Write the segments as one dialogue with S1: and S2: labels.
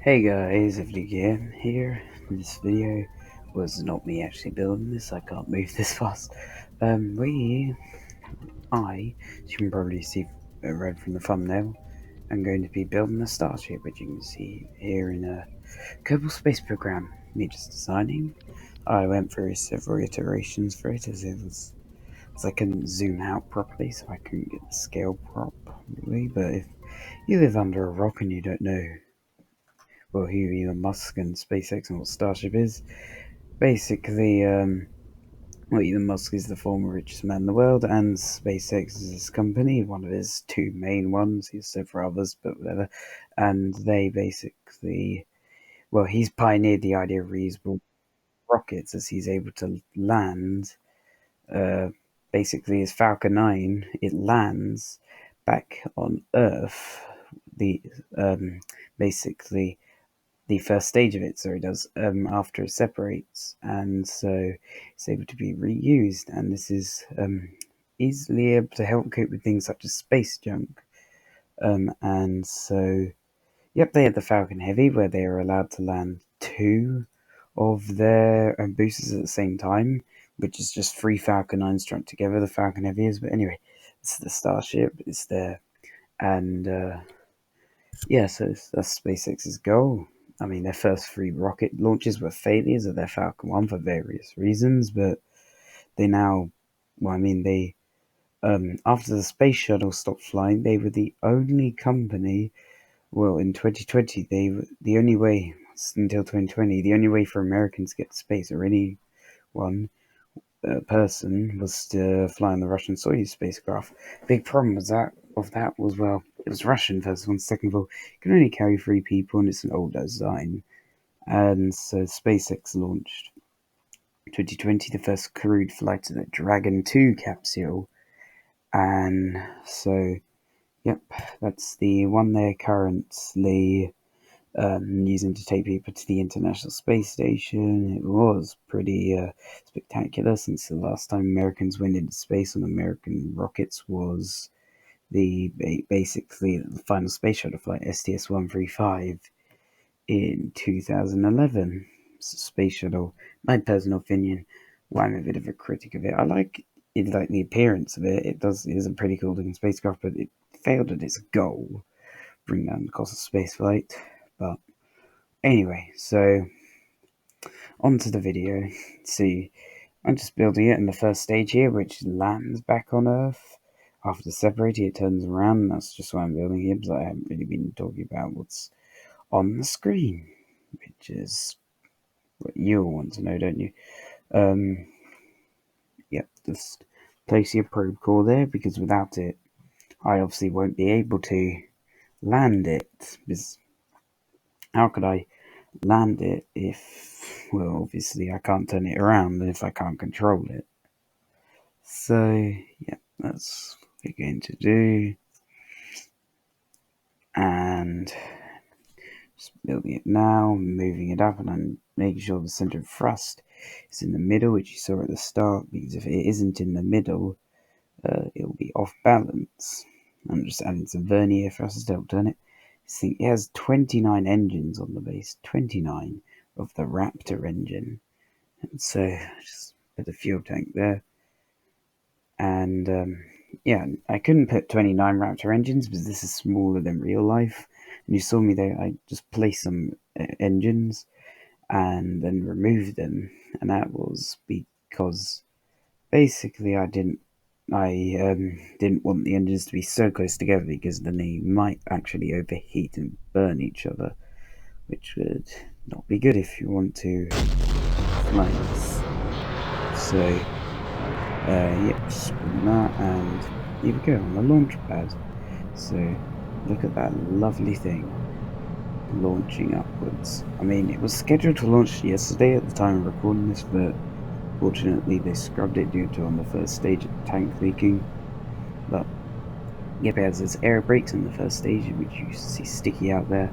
S1: Hey guys, if you can hear, this video was not me actually building this. I can't move this fast. As you can probably see, read from the thumbnail, I'm going to be building a starship, which you can see here in a Kerbal Space Program. Me just designing. I went through several iterations for it as I couldn't zoom out properly, so I couldn't get the scale properly. But if you live under a rock and you don't know who Elon Musk and SpaceX and what Starship is. Basically, Elon Musk is the former richest man in the world, and SpaceX is his company, one of his two main ones. He has several others, but whatever. And they basically, he's pioneered the idea of reusable rockets as he's able to land. Uh, Basically, his Falcon 9, it lands back on Earth. The basically the first stage of it, so it does, after it separates, and so it's able to be reused, and this is easily able to help cope with things such as space junk. And so, yep, they had the Falcon Heavy, where they are allowed to land two of their boosters at the same time, which is just three Falcon 9s strung together. The Falcon Heavy is, but anyway, it's the Starship. It's there, and yeah, so that's SpaceX's goal. I mean, their first three rocket launches were failures of their Falcon 1 for various reasons, but they now, they, after the space shuttle stopped flying, they were the only company, in 2020, the only way, until 2020, the only way for Americans to get to space, or anyone, person, was to fly on the Russian Soyuz spacecraft. Big problem was that was, it was Russian, first of all. Second of all, it can only carry three people, and it's an old design. And so SpaceX launched 2020 the first crewed flight of the Dragon 2 capsule. And so, yep, that's the one they're currently using to take people to the International Space Station. It was pretty spectacular, since the last time Americans went into space on American rockets was basically the final space shuttle flight, STS-135, in 2011. Space shuttle. My personal opinion, I'm a bit of a critic of it. I like it, like the appearance of it. It is a pretty cool looking spacecraft, but it failed at its goal, bring down the cost of spaceflight. But anyway, so onto the video. See, I'm just building it in the first stage here, which lands back on Earth. After separating, it turns around, and that's just why I'm building here, because I haven't really been talking about what's on the screen, which is what you all want to know, don't you? Yep, just place your probe core there, because without it, I obviously won't be able to land it. Because how could I land it if, obviously I can't turn it around, and if I can't control it? So, yeah, that's what we're going to do. And just building it now, moving it up, and I'm making sure the center of thrust is in the middle, which you saw at the start, because if it isn't in the middle, it'll be off balance. I'm just adding some vernier thrusters to help turn it. This thing, it has 29 engines on the base, 29 of the Raptor engine. And so, just put the fuel tank there. And yeah, I couldn't put 29 Raptor engines because this is smaller than real life. And you saw me there, I just placed some engines and then removed them. And that was because basically I didn't want the engines to be so close together, because then they might actually overheat and burn each other, which would not be good if you want to fly this. So, yep, spin that, and here we go on the launch pad. So, look at that lovely thing launching upwards. I mean, it was scheduled to launch yesterday at the time of recording this, but fortunately they scrubbed it due to on the first stage of tank leaking. But yep, it has its air brakes in the first stage, which you see sticky out there.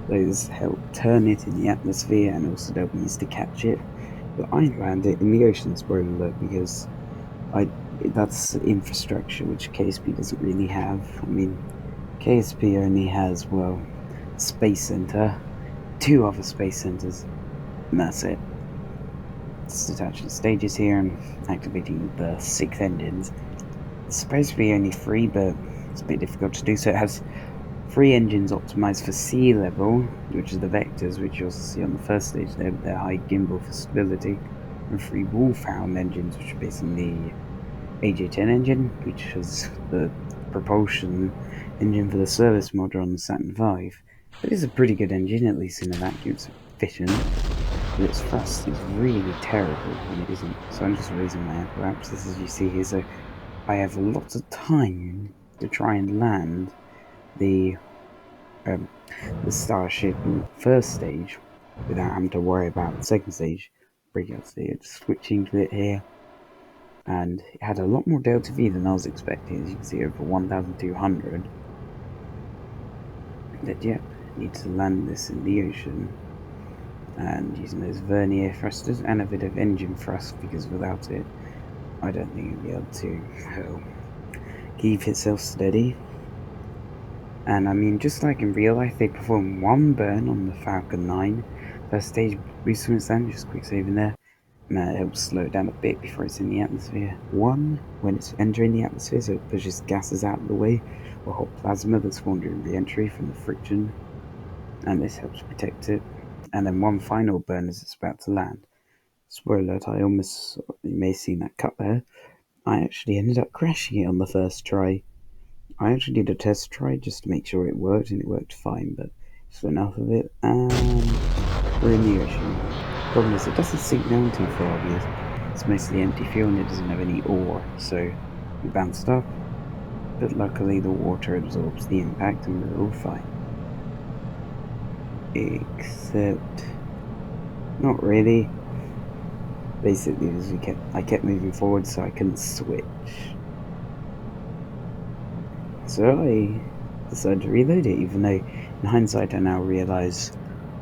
S1: Those help turn it in the atmosphere, and also they'll be used to catch it. But I land it in the ocean, spoiler alert, because that's infrastructure which KSP doesn't really have. I mean, KSP only has, Space Center, 2 other space centers, and that's it. It's detaching stages here and activating the 6 engines. It's supposed to be only 3, but it's a bit difficult to do, so it has 3 engines optimized for sea level, which is the vectors, which you also see on the first stage there with their high gimbal for stability, and 3 Wolfhound engines, which are based on the AJ-10 engine, which is the propulsion engine for the service module on the Saturn V. But it's a pretty good engine, at least in a vacuum. It's efficient, but its thrust is really terrible when it isn't. So I'm just raising my apparatus, as you see here, so I have lots of time to try and land the um, the Starship first stage without having to worry about the second stage. Pretty good. So just switching to it here, and it had a lot more delta V than I was expecting. As you can see, over 1,200. But yep, need to land this in the ocean, and using those vernier thrusters and a bit of engine thrust, because without it, I don't think it'll be able to keep itself steady. And I mean, just like in real life, they perform 1 burn on the Falcon 9 first stage booster stand, just quick saving there. And that helps slow it down a bit before it's in the atmosphere. 1 when it's entering the atmosphere, so it pushes gases out of the way, or hot plasma that's formed during re entry from the friction, and this helps protect it. And then 1 final burn as it's about to land. Spoiler alert, you may have seen that cut there. I actually ended up crashing it on the first try. I actually did a test try just to make sure it worked, and it worked fine, but just enough of it, and we're in the ocean. Problem is, it doesn't sink down too far because it's mostly empty fuel and it doesn't have any ore, so we bounced up, but luckily the water absorbs the impact and we're all fine. Except, not really. Basically, I kept moving forward, so I couldn't switch. So I decided to reload it, even though in hindsight I now realise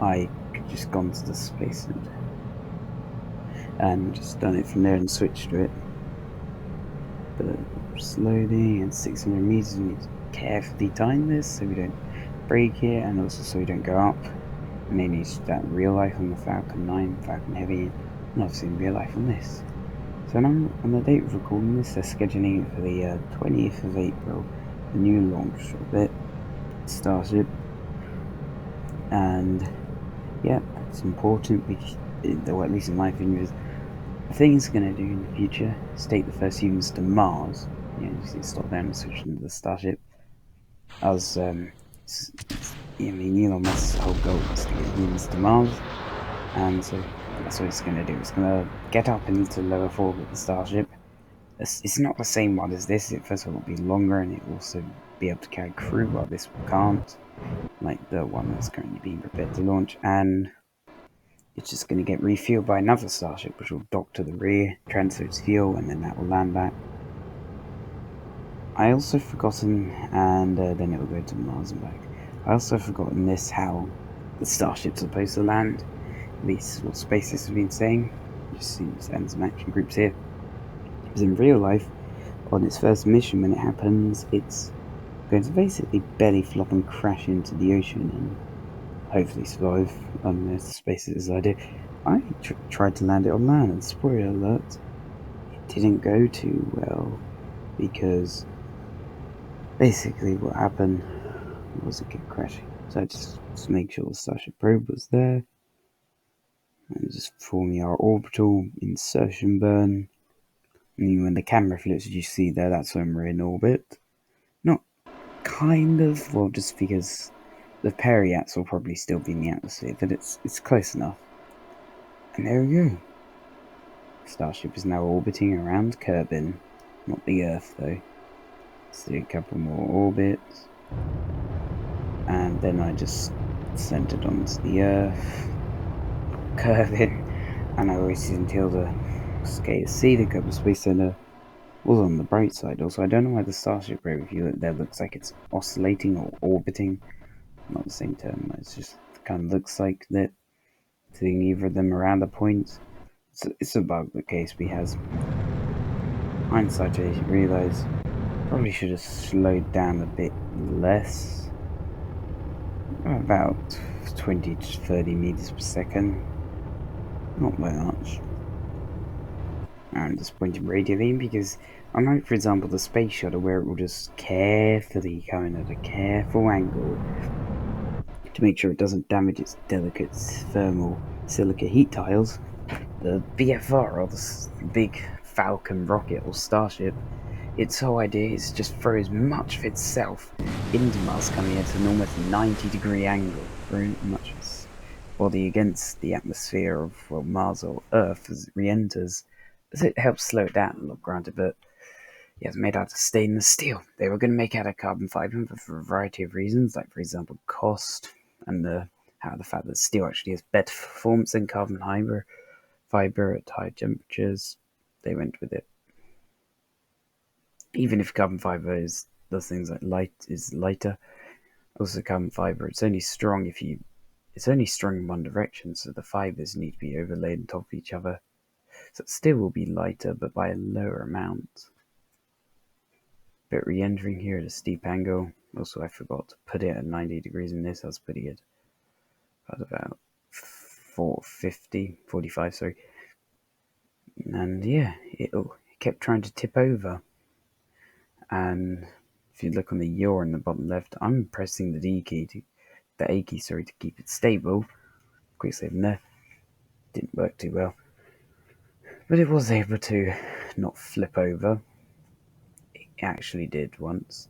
S1: I could just gone to the space center and just done it from there and switched to it. But just loading and 600 meters, we need to carefully time this so we don't break it, and also so we don't go up. And then you see that in real life on the Falcon 9, Falcon Heavy, and obviously in real life on this. So now, on the date of recording this, they're scheduling it for the 20th of April, the new launch of it, Starship. And yeah, it's important because, or at least in my opinion, is the thing it's going to do in the future is take the first humans to Mars. You see, stop there and switch into the Starship. As I mean, Elon Musk's whole goal is to get humans to Mars, and so that's what it's going to do. It's going to get up into lower orbit with the Starship. It's not the same one as this. It first of all will be longer, and it will also be able to carry crew, while this can't, like the one that's currently being prepared to launch. And it's just going to get refueled by another Starship, which will dock to the rear, transfer its fuel, and then that will land back. I also forgotten, and then it will go to Mars and back. I also forgotten this, how the Starship's supposed to land. At least what SpaceX has been saying. You see some action groups here. Because in real life, on its first mission, when it happens, it's going to basically belly flop and crash into the ocean and hopefully survive, unless SpaceX's idea. I tried to land it on land, and spoiler alert, it didn't go too well, because basically what happened was it kept crashing. So I just make sure the Starship probe was there, and just forming our orbital insertion burn. And when the camera flips, you see there, that's when we're in orbit. Not kind of, well, just because the periaps will probably still be in the atmosphere, but it's close enough. And there we go. Starship is now orbiting around Kerbin, not the Earth though. Let's do a couple more orbits, and then I just sent it onto the Earth, Kerbin, and I waited until the KSP, the Kerbal Space Center, was on the bright side. Also, I don't know why the Starship probe, if you look there, looks like it's oscillating or orbiting. Not the same term, it's just kind of looks like that, doing either of them around a point. It's a bug that KSP has. Hindsight, I realise probably should have slowed down a bit less. About 20 to 30 meters per second. Not much. I'm disappointed in radio beam because, unlike, for example, the space shuttle, where it will just carefully come in at a careful angle to make sure it doesn't damage its delicate thermal silica heat tiles, the BFR, or the big Falcon rocket or Starship, its whole idea is just throw as much of itself into Mars, coming at an almost 90-degree angle, throwing much of its body against the atmosphere of Mars or Earth as it re-enters. As it helps slow it down a lot, granted, but yeah, it's made out of stainless steel. They were going to make it out of carbon fiber for a variety of reasons, like, for example, cost and the fact that steel actually has better performance than carbon fiber at high temperatures. They went with it. Even if carbon fiber does things like is lighter, also carbon fiber, it's only strong in one direction, so the fibers need to be overlaid on top of each other. So it still will be lighter, but by a lower amount. But re-entering here at a steep angle. Also, I forgot to put it at 90 degrees in this. I was putting it at about 45, sorry. And yeah, it kept trying to tip over. And if you look on the yaw in the bottom left, I'm pressing the A key, to keep it stable. Quick save in there. Didn't work too well. But it was able to not flip over. It actually did once.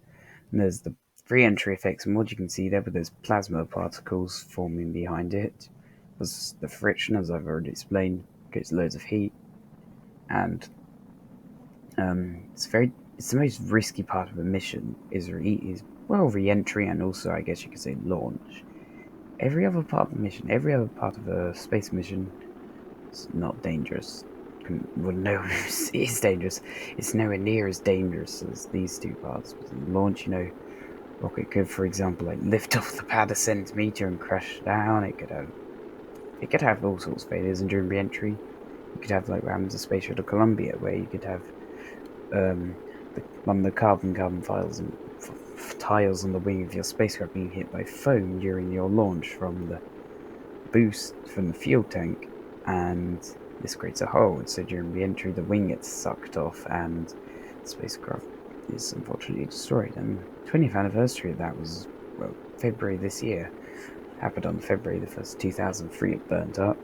S1: And there's the re-entry effects, and what you can see there with those plasma particles forming behind it was the friction, as I've already explained, creates loads of heat, and it's the most risky part of a mission is re-entry, and also, I guess you could say, launch. Every other part of the mission, every other part of a space mission is not dangerous. Well, no, it is dangerous. It's nowhere near as dangerous as these two parts. But in launch, rocket could, for example, like lift off the pad a centimeter and crash down. It could have all sorts of failures, and during re-entry, you could have, like what happens to Space Shuttle Columbia, where you could have one of the carbon files and tiles on the wing of your spacecraft being hit by foam during your launch from the boost from the fuel tank, and this creates a hole. So during re-entry, the wing gets sucked off, and the spacecraft is unfortunately destroyed. And the 20th anniversary of that was, February this year. Happened on February the 1st, 2003. It burnt up,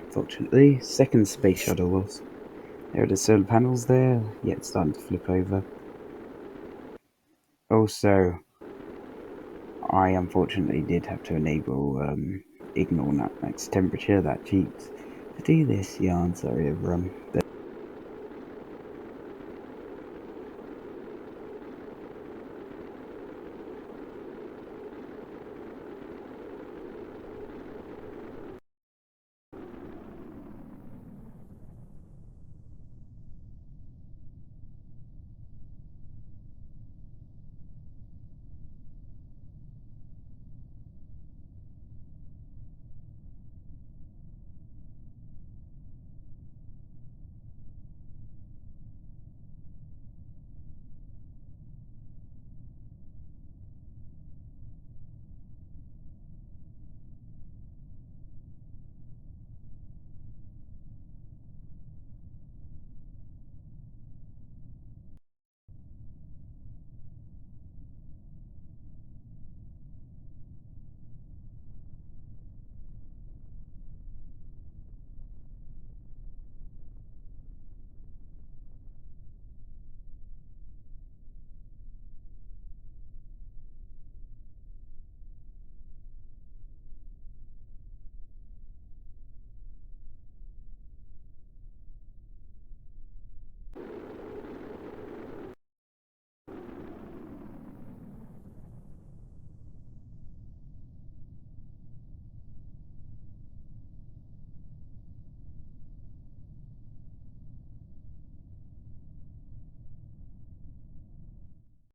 S1: unfortunately. Second space shuttle was. There are the solar panels there, yet starting to flip over. Also, I unfortunately did have to enable ignore max temperature, that cheats. To do this, yeah, I'm sorry everyone, but